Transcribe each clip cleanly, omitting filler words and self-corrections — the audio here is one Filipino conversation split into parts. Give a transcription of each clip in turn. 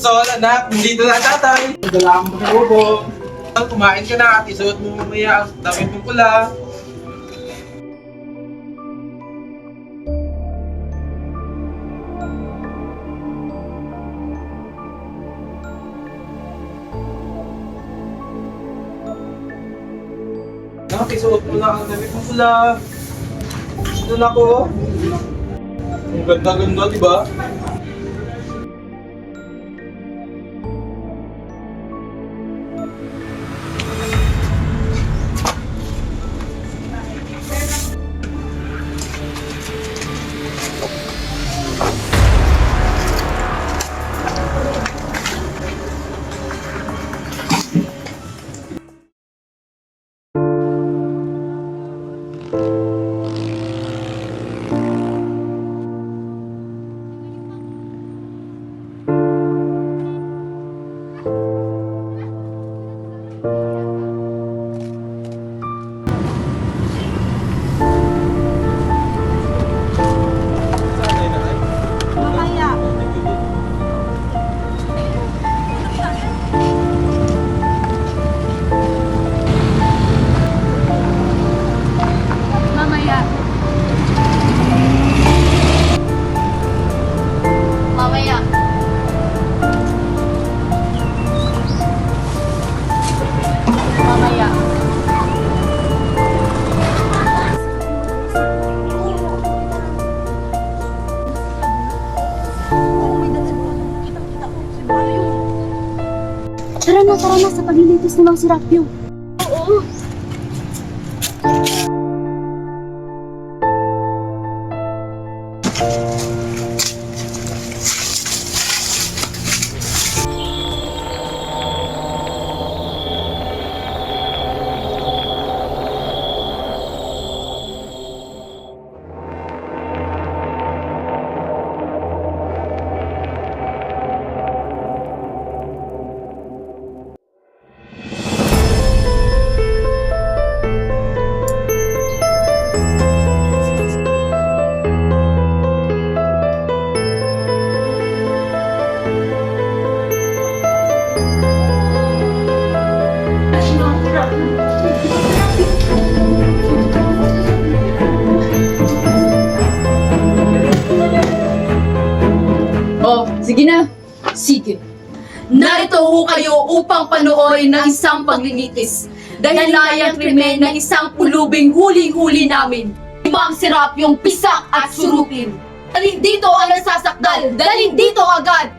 Sol, anak, nandito na tatay. Dala mo sa bubong. Kumain ka na at isuot mo mamaya ang damit mong pula. Anak, isuot mo na ang damit mong pula. Ito na ko. Ang ganda-ganda, di ba? Tara na, sa paglilitis ni Mang Serapio. Oo. Sige na. Sige. Narito ho kayo upang panoorin ng isang paglilitis. Dahilayang krimen ng isang pulubing huling-huli namin. Mang Serapyong pisak at surupin. Dalhin dito ang nasasakdal. Dalhin dito agad.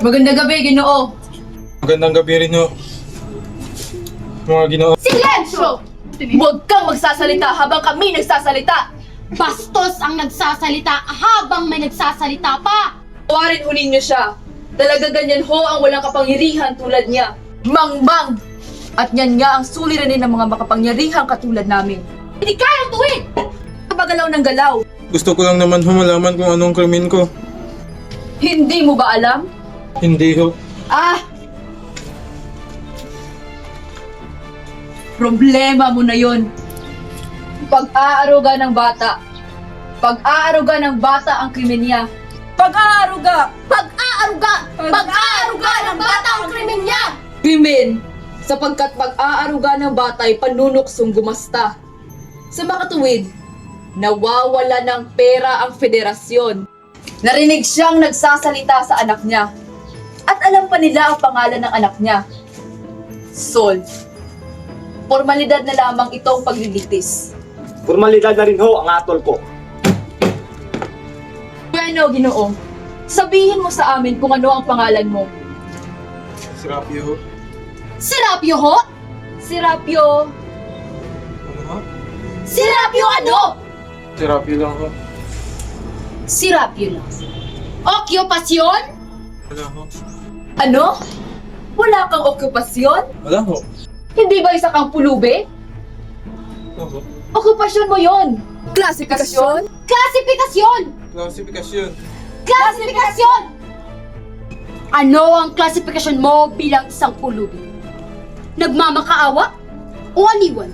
Magandang gabi, Ginoo. Magandang gabi rin ho. Mga Ginoo. Silensyo! Huwag kang magsasalita habang kami nagsasalita! Bastos ang nagsasalita habang may nagsasalita pa. Tawarin ho ninyo siya. Talaga ganyan ho ang walang kapangyarihan tulad niya. Mang-mang! At yan nga ang suliranin ng mga makapangyarihang katulad namin. Hindi kayang tuwid! Kapagalaw ng galaw. Gusto ko lang naman humalaman kung anong krimen ko. Hindi mo ba alam? Hindi ho. Problema mo na yon. Pag-aaruga ng bata. Pag-aaruga ng bata ang krimen niya. Pag-aaruga! Pag-aaruga! Pag-aaruga ng bata ang krimen niya! Krimen! Sapagkat pag-aaruga ng bata ay panunuksong gumasta. Sa makatuwid, nawawala ng pera ang federasyon. Narinig siyang nagsasalita sa anak niya. At alam pa nila ang pangalan ng anak niya. Sol. Formalidad na lamang itong paglilitis. Formalidad na rin ho ang atol ko. Bueno, Ginoo, sabihin mo sa amin kung ano ang pangalan mo. Serapio ho. Serapio ho? Serapio. Ano ho? Serapio ano? Serapio lang ho. Serapio lang. Okyupasyon? Wala ho. Ano? Wala kang okupasyon? Wala ho. Hindi ba isa kang pulube? Ano ho? Okupasyon mo yon. Klasifikasyon? Klasifikasyon! Klasifikasyon. Klasifikasyon! Ano ang klasifikasyon mo bilang isang pulubi? Nagmamakaawa? O aliwan?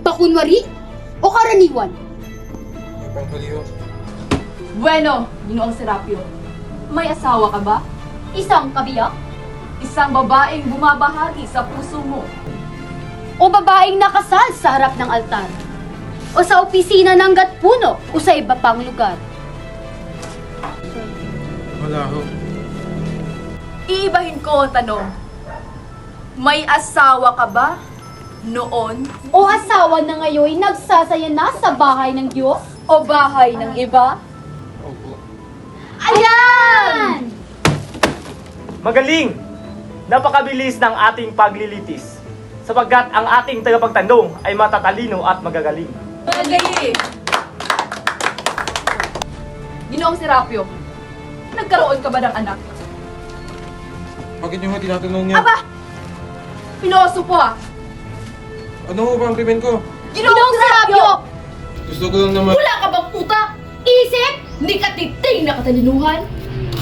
Pakunwari? O karaniwan? Pangkaliho. Bueno, Ginoong Serapio, may asawa ka ba? Isang kabiyak? Isang babaeng bumabahagi sa puso mo. O babaeng nakasal sa harap ng altar? O sa opisina ng gatpuno? O sa iba pang lugar? Wala ho. Iibahin ko ang tanong. May asawa ka ba noon O asawa na ngayon nagsasaya na sa bahay ng Diyos? o bahay ng iba? Opo. Ayan! Magaling! Napakabilis ng ating paglilitis. Sapagkat ang ating tagapagtanong ay matatalino at magagaling. Magaling! Ginoong Serapio, nagkaroon ka ba ng anak? Bakit niyo nga tinatanong niya? Aba! Piloso po ah! Ano ho ba ang krimen ko? Ginoong Serapio! Gusto ko lang naman... Wala ka bang utak? Isip? Ni katiting na katalinuhan?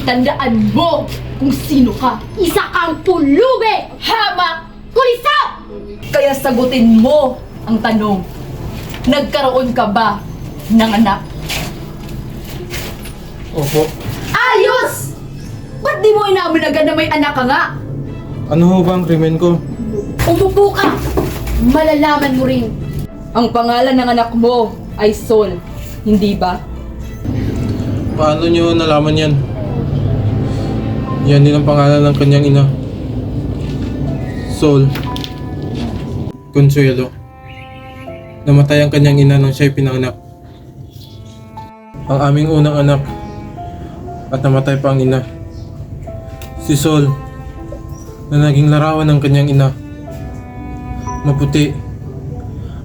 Tandaan mo kung sino ka. Isa kang pulubi! Hamak! Kulisaw! Kaya sagutin mo ang tanong. Nagkaroon ka ba ng anak? Opo. Ayos! Ba't di mo inamin agad na may anak ka nga? Ano ho ba ang krimen ko? Umupo ka! Malalaman mo rin. Ang pangalan ng anak mo ay Sol, hindi ba? Paano niyo nalaman yan? Yan din ang pangalan ng kanyang ina. Sol. Consuelo. Namatay ang kanyang ina nang siya'y pinanganak. Ang aming unang anak. At namatay pa ang ina. Si Sol. Na naging larawan ng kanyang ina. Maputi.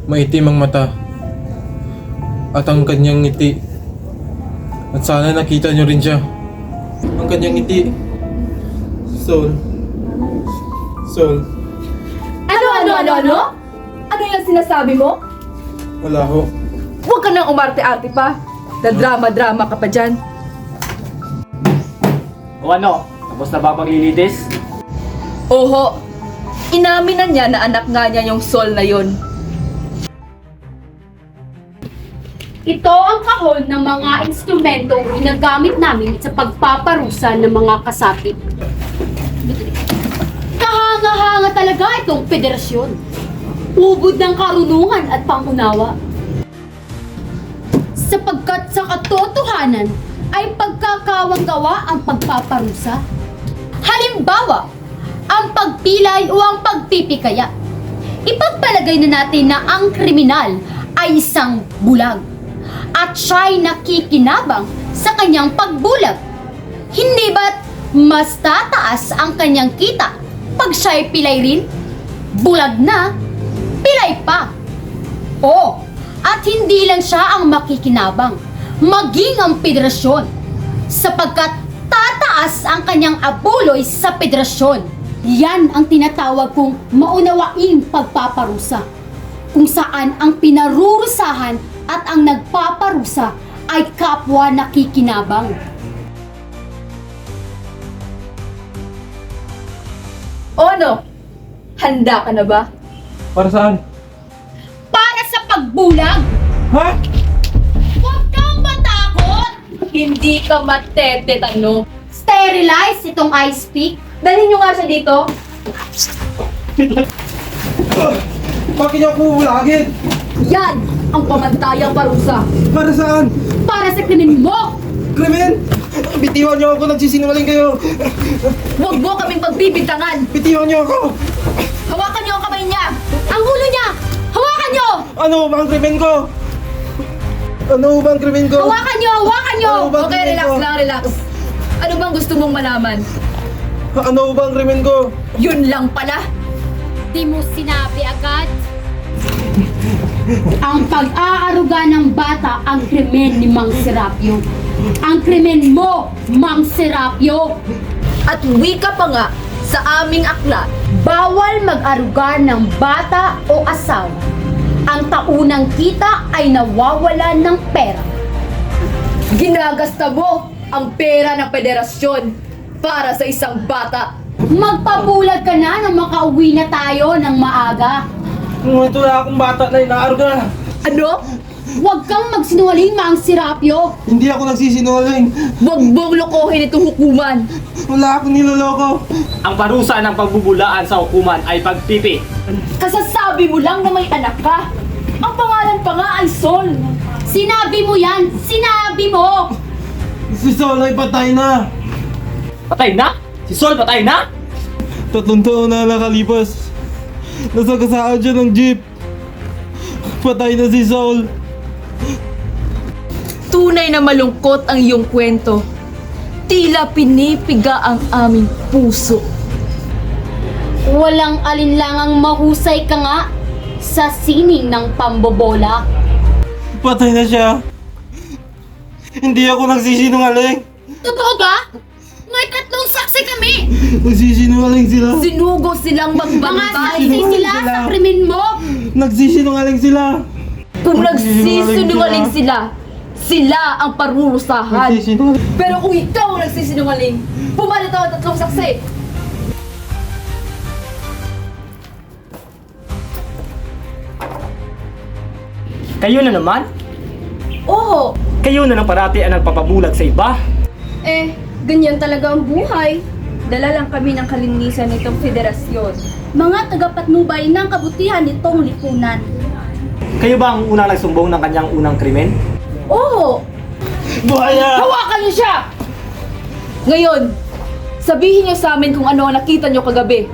Maitim ang mata. At ang kanyang ngiti. At sana nakita niyo rin siya. Ang kanyang ngiti. Sol. Sol. Ano? Ano yung sinasabi mo? Wala ho. Huwag ka nang umarte-arte pa. Drama-drama ka pa dyan. O ano? Tapos na ba paglilitis? Oho, inamin na niya na anak nga niya yung Sol na yon. Ito ang kahon ng mga instrumentong ginagamit namin sa pagpaparusa ng mga kasapit. Kahanga-hanga talaga itong federasyon. Ubod ng karunungan at pangunawa. Sapagkat sa katotohanan ay pagkakawang gawa ang pagpaparusa. Halimbawa, ang pagpilay o ang pagpipikaya. Ipagpalagay na natin na ang kriminal ay isang bulag at siya'y nakikinabang sa kanyang pagbulag. Hindi ba't mas tataas ang kanyang kita pag siya'y pilay rin? Bulag na, pilay pa. O, at hindi lang siya ang makikinabang, maging ang federasyon, sapagkat tataas ang kanyang abuloy sa federasyon. Yan ang tinatawag kong maunawaing pagpaparusa, kung saan ang pinarurusahan at ang nagpaparusa ay kapwa nakikinabang. O ano? Handa ka na ba? Para saan? Para sa pagbulag, Ha? huwag kang matakot! Hindi ka matetetano. Sterilize itong ice pick. Dalhin nyo nga siya dito. Bakit niyo ako ulagin? Yan ang pamantayang parusa. Para saan? Para sa krimen mo! Krimen? Bitiwan niyo ako, nagsisinungaling kayo. Huwag mo kaming pagbibintangan. Bitiwan niyo ako. Hawakan niyo ang kamay niya. Ang ulo niya! Hawakan niyo! Ano ba ang krimen ko? Ano ba ang krimen ko? Hawakan niyo! Hawakan niyo! Ano ba ang Okay, krimen relax ko? lang, relax. Ano bang gusto mong malaman? Ano ba ang krimen ko? Yun lang pala. Di mo sinabi agad. Ang pag-aaruga ng bata ang krimen ni Mang Serapio. Ang krimen mo, Mang Serapio. At wika pa nga sa aming aklat, Bawal mag-aruga ng bata o asawa. Ang taunang kita ay nawawalan ng pera. ginagasta mo ang pera ng federasyon para sa isang bata. Magpabulag ka na nang makauwi na tayo ng maaga. Ito na akong bata na inaaruga. Ano? Huwag kang magsinungaling, Mang Serapio. Hindi ako nagsisinungaling. Huwag mong lokohin itong hukuman. Wala akong niloloko. Ang parusa ng pagbubulaan sa hukuman ay pagpipi. Kasasabi mo lang na may anak ka. Ang pangalan pa nga ay Sol. Sinabi mo yan! Sinabi mo! Si Sol ay patay na. Patay na? Si Sol patay na? 3 taon na nakalipas. Nasagasaan siya ng jeep. Patay na si Sol. Tunay na malungkot ang iyong kwento. Tila pinipiga ang aming puso. Walang alinlangang mahusay ka nga sa sining ng pambobola. Patay na siya. Hindi ako nagsisinungaling. Totoo ba? May 3 saksi kami! Nagsisinungaling sila. Sinugo silang Mga magbantay. saksi sila sa krimen mo! Nagsisinungaling sila. Kung nagsisinungaling sila, sila ang parurusahan. Nagsisinungaling. Pero kung ikaw ang nagsisinungaling, pumalito ang 3 saksi. Kayo na naman? Oo, Kayo na ng parati ang nagpapabulag sa iba? Eh, ganyan talaga ang buhay. Dala lang kami ng kalinisan nitong federasyon. Mga tagapatnubay ng kabutihan nitong lipunan. Kayo ba ang unang nagsumbong ng kanyang unang krimen? oo. Buhaya! Hawakan niyo siya! Ngayon, sabihin niyo sa amin kung ano ang nakita niyo kagabi.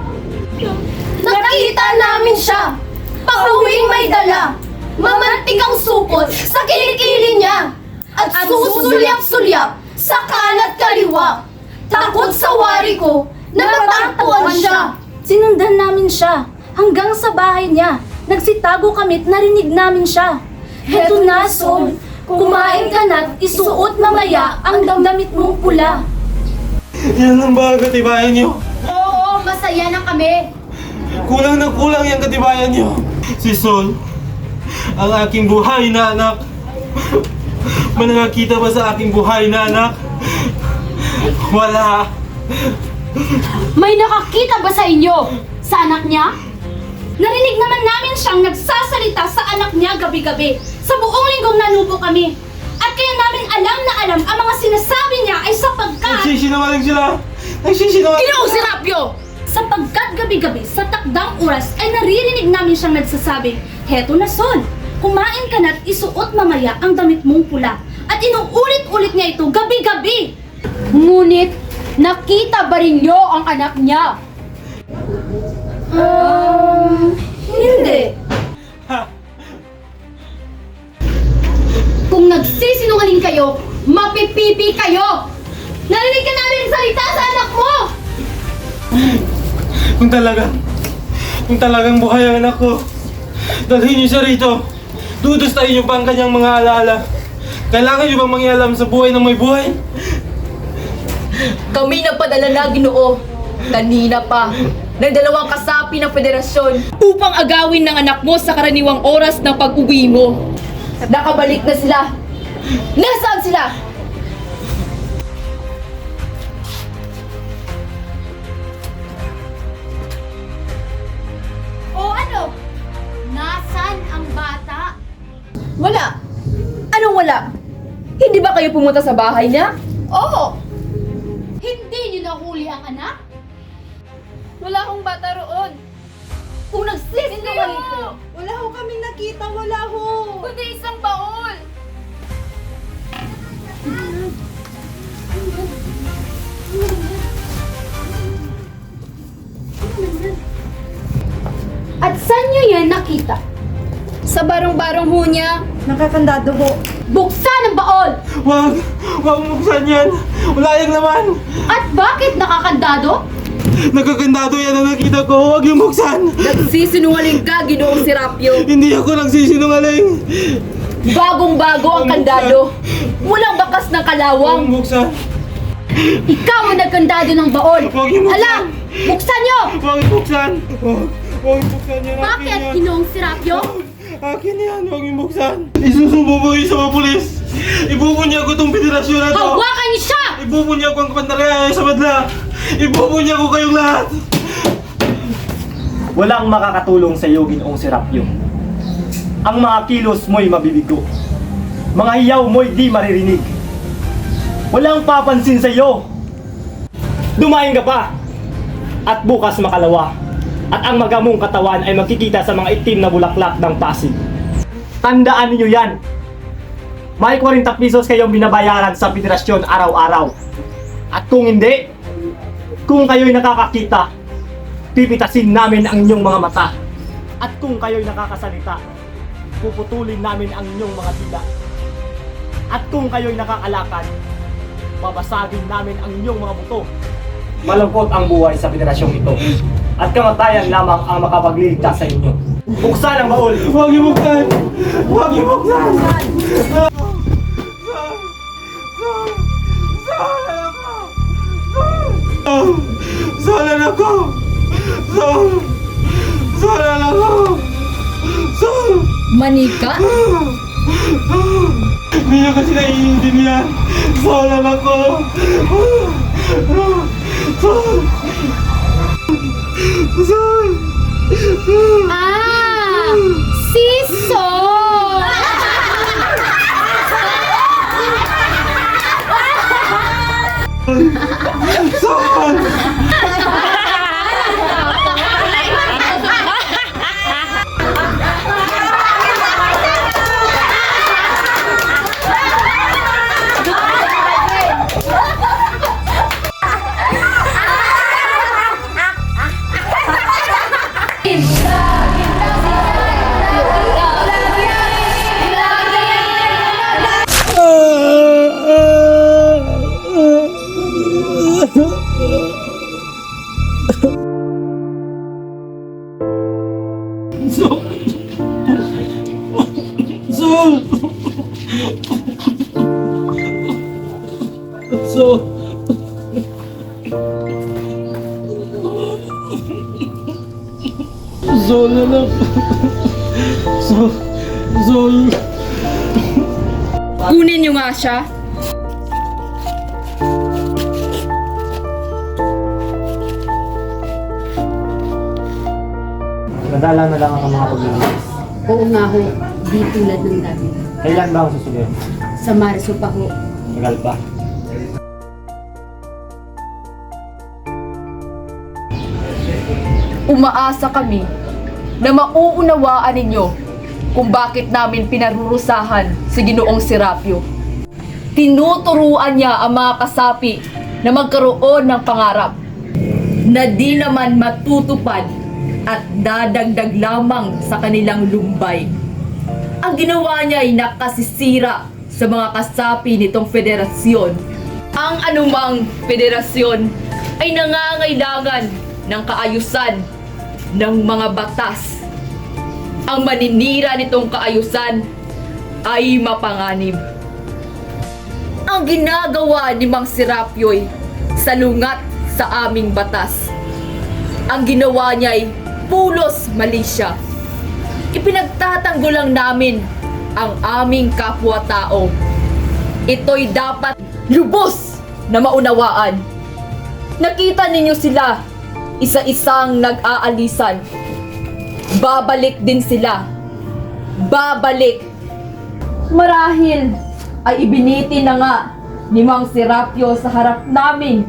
Nakita namin siya! Pauwing may dala! Mamantikang supot sa kilikili niya! At susulyap-sulyap sa kanan kaliwa! Takot sa wari ko na matagpuan siya! Sinundan namin siya hanggang sa bahay niya. Nagsitago kami't narinig namin siya. Heto na, Sol. Kumain ka na't isuot mamaya ang damit mong pula. Yan ang ba katibayan niyo? Oo, masaya na kami! Kulang na kulang yung katibayan niyo. Si Sol, ang aking buhay na anak. May nakakita ba sa aking buhay na anak? Wala. May nakakita ba sa inyo? Sa anak niya? Narinig naman namin siyang nagsasalita sa anak niya gabi-gabi. Sa buong linggong nanubo kami. At kaya namin alam na alam ang mga sinasabi niya ay sapagkat... Nagsisinungaling sila. Nagsisinungaling. Ginoong Serapio! Sapagkat gabi-gabi sa takdang oras ay naririnig namin siyang nagsasabing, Heto na, Sol, kumain ka na't isuot mamaya ang damit mong pula. At inuulit-ulit niya ito gabi-gabi. Ngunit, nakita ba rin niyo ang anak niya? Hindi. Kung nagsisinungaling kayo, mapipipi kayo! Narinig ka namin salita sa anak mo! Kung talagang buhay ang anak ko, dalhin niyo siya rito. Dudustahin niyo pa ang kanyang mga alaala. Kailangan niyo bang mangialam sa buhay ng may buhay? Kami nagpadala na, Ginoo. Kanina pa. Ng 2 kasapi ng federasyon upang agawin ng anak mo sa karaniwang oras ng pag-uwi mo. Nakabalik na sila. Nasaan sila? O ano? Nasaan ang bata? Wala. Anong wala? Hindi ba kayo pumunta sa bahay niya? Oo! Hindi niyo nahuli ang anak? Wala akong bata roon. Kung nagsisinungaling kayo, Wala ho kami nakita, wala ho. kundi isang baon. At saan niyo yan nakita? Sa barong-barong ho niya. Nakakandado ho. Buksan ang baon! Wag mo buksan yan. Wala yung laman. At bakit nakakandado? Nagkakandado yan ang nakita ko. Huwag yung buksan. Nagsisinungaling ka, Ginoong Serapio. Hindi ako nagsisinungaling. Bagong-bago ang kandado. Walang bakas ng Huwag kalawang. yung buksan. Ikaw ang nagkandado ng baon! Huwag yung buksan. Alam! Buksan niyo! Huwag yung buksan. Huwag yung buksan yan. Bakit, Akin yan. Ginoong Serapio? Akin yan. Huwag yung buksan. Isusubo ko yun sa mga pulis. Ibubunya ko tong federasyon na to. Hawakan niyo siya! Ibubunya ko ang pandaraya sa madla. Ipupunya ko kayong lahat! Walang makakatulong sa iyo, Ginoong Serapio. Ang mga kilos mo'y mabibigo. Mga hiyaw mo'y di maririnig. Walang papansin sa iyo. Dumahin ka pa. At bukas makalawa. At ang magamong katawan ay makikita sa mga itim na bulaklak ng Pasig. Tandaan niyo yan. May 40 pesos kayong binabayaran sa federasyon araw-araw. At kung hindi, kung kayo'y nakakakita, pipitasin namin ang inyong mga mata. At kung kayo'y nakakasalita, puputulin namin ang inyong mga dila. At kung kayo'y nakakalakad, babasagin namin ang inyong mga buto. Malungkot ang buhay sa federasyong ito. At kamatayan lamang ang makapagliligtas sa inyo. Buksan ang baul! Huwag niyo buksan! Huwag niyo buksan! Solan ako! Solan ako! Manika? Hindi niyo kasi naiintindihan! Solan ako! Ah! Si Sol! Sol! Sol! Sol na lang! Sol! Sol! Kunin niyo nga siya. Nadala na lang ang mga paglilitis. Oo nga ho, di tulad ng dati. Kailan ba ang susunod? Sa Marso pa ho. Tagal pa. Umaasa kami na mauunawaan ninyo kung bakit namin pinarurusahan si Ginoong Serapio. Tinuturuan niya ang mga kasapi na magkaroon ng pangarap na di naman matutupad at dadagdag lamang sa kanilang lumbay. Ang ginawa niya ay nakasisira sa mga kasapi nitong federasyon. Ang anumang federasyon ay nangangailangan ng kaayusan ng mga batas. Ang maninira nitong kaayusan ay mapanganib. Ang ginagawa ni Mang Serapio'y salungat sa aming batas. Ang ginawa niya ay pulos mali siya. Ipinagtatanggol lang namin ang aming kapwa-tao. Ito'y dapat lubos na maunawaan. Nakita ninyo sila, isa-isang nag-aalisan. Babalik din sila. Babalik. Marahil ay ibiniti na nga ni Mang Serapio sa harap namin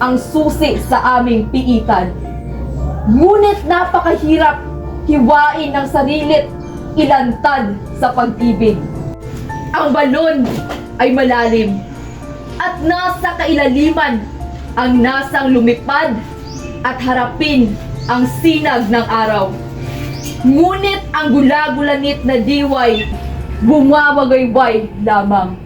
ang susi sa aming piitan. Ngunit napakahirap hiwain ng sarilit ilantad sa pag-ibig. Ang balon ay malalim at nasa kailaliman ang nasang lumipad at harapin ang sinag ng araw. Ngunit ang gula-gulanit na diway bumawagayway lamang.